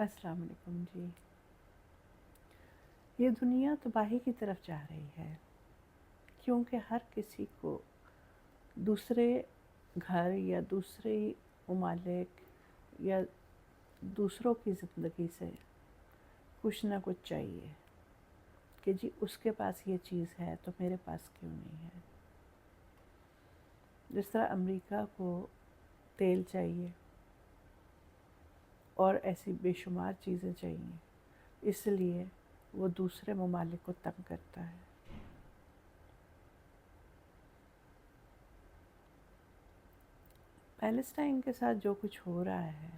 السلام علیکم جی۔ یہ دنیا تباہی کی طرف جا رہی ہے کیونکہ ہر کسی کو دوسرے گھر یا دوسرے ممالک یا دوسروں کی زندگی سے کچھ نہ کچھ چاہیے کہ جی اس کے پاس یہ چیز ہے تو میرے پاس کیوں نہیں ہے۔ جس طرح امریکہ کو تیل چاہیے اور ایسی بے شمار چیزیں چاہیے، اس لیے وہ دوسرے ممالک کو تنگ کرتا ہے۔ پیلسٹائن کے ساتھ جو کچھ ہو رہا ہے،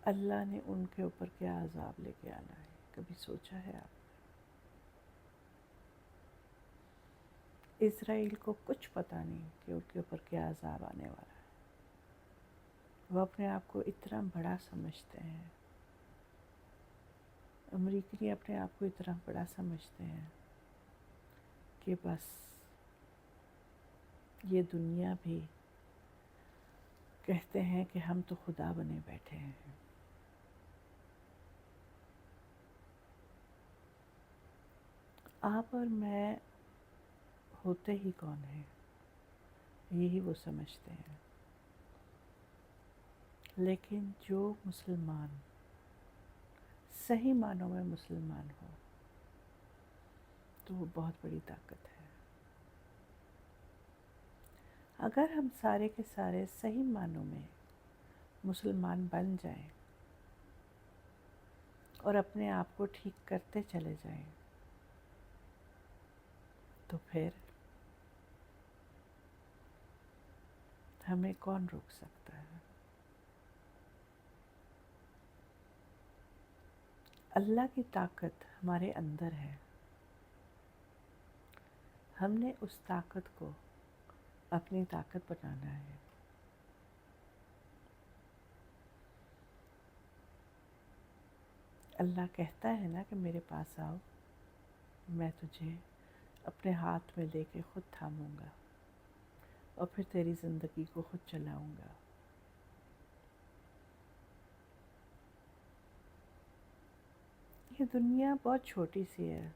اللہ نے ان کے اوپر کیا عذاب لے کے آنا ہے، کبھی سوچا ہے آپ؟ اسرائیل کو کچھ پتہ نہیں کہ ان کے اوپر کیا عذاب آنے والا ہے۔ وہ اپنے آپ کو اتنا بڑا سمجھتے ہیں، امریکی اپنے آپ کو اتنا بڑا سمجھتے ہیں کہ بس یہ دنیا بھی کہتے ہیں کہ ہم تو خدا بنے بیٹھے ہیں۔ آپ اور میں ہوتے ہی کون ہیں، یہی وہ سمجھتے ہیں۔ لیکن جو مسلمان صحیح معنوں میں مسلمان ہو تو وہ بہت بڑی طاقت ہے۔ اگر ہم سارے کے سارے صحیح معنوں میں مسلمان بن جائیں اور اپنے آپ کو ٹھیک کرتے چلے جائیں تو پھر ہمیں کون روک سکتا ہے؟ اللہ کی طاقت ہمارے اندر ہے، ہم نے اس طاقت کو اپنی طاقت بنانا ہے۔ اللہ کہتا ہے نا کہ میرے پاس آؤ، میں تجھے اپنے ہاتھ میں لے کے خود تھاموں گا اور پھر تیری زندگی کو خود چلاؤں گا۔ یہ دنیا بہت چھوٹی سی ہے،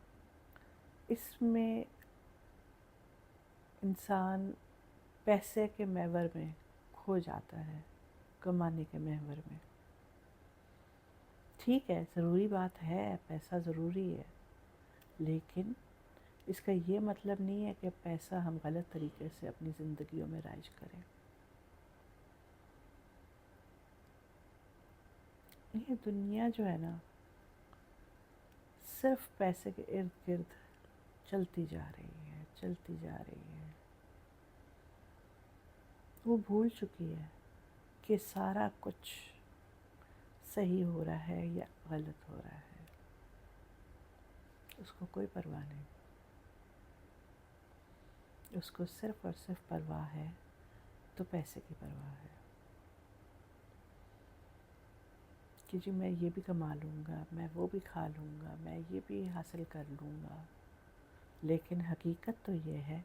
اس میں انسان پیسے کے محور میں کھو جاتا ہے، کمانے کے محور میں۔ ٹھیک ہے، ضروری بات ہے، پیسہ ضروری ہے، لیکن اس کا یہ مطلب نہیں ہے کہ پیسہ ہم غلط طریقے سے اپنی زندگیوں میں رائج کریں۔ یہ دنیا جو ہے نا صرف پیسے کے ارد گرد چلتی جا رہی ہے، چلتی جا رہی ہے۔ وہ بھول چکی ہے کہ سارا کچھ صحیح ہو رہا ہے یا غلط ہو رہا ہے، اس کو کوئی پرواہ نہیں۔ اس کو صرف اور صرف پرواہ ہے تو پیسے کی پرواہ ہے کہ جی میں یہ بھی کما لوں گا، میں وہ بھی کھا لوں گا، میں یہ بھی حاصل کر لوں گا۔ لیکن حقیقت تو یہ ہے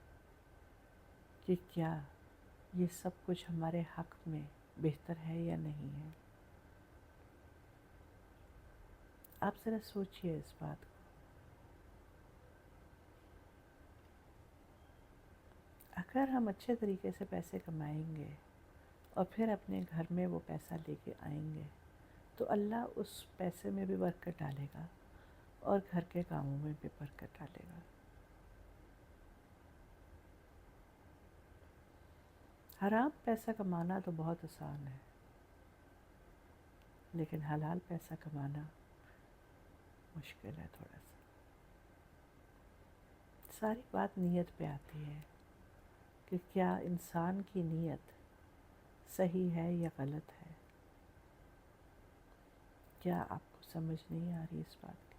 کہ کیا یہ سب کچھ ہمارے حق میں بہتر ہے یا نہیں ہے؟ آپ ذرا سوچئے اس بات کو۔ اگر ہم اچھے طریقے سے پیسے کمائیں گے اور پھر اپنے گھر میں وہ پیسہ لے کے آئیں گے تو اللہ اس پیسے میں بھی برکت ڈالے گا اور گھر کے کاموں میں بھی برکت ڈالے گا۔ حرام پیسہ کمانا تو بہت آسان ہے، لیکن حلال پیسہ کمانا مشکل ہے تھوڑا سا۔ ساری بات نیت پہ آتی ہے کہ کیا انسان کی نیت صحیح ہے یا غلط ہے۔ کیا آپ کو سمجھ نہیں آ رہی اس بات کی؟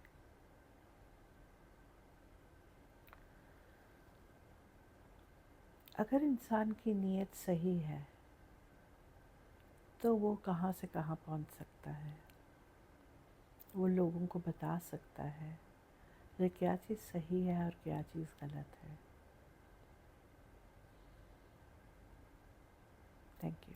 اگر انسان کی نیت صحیح ہے تو وہ کہاں سے کہاں پہنچ سکتا ہے، وہ لوگوں کو بتا سکتا ہے کہ کیا چیز صحیح ہے اور کیا چیز غلط ہے۔ Thank you.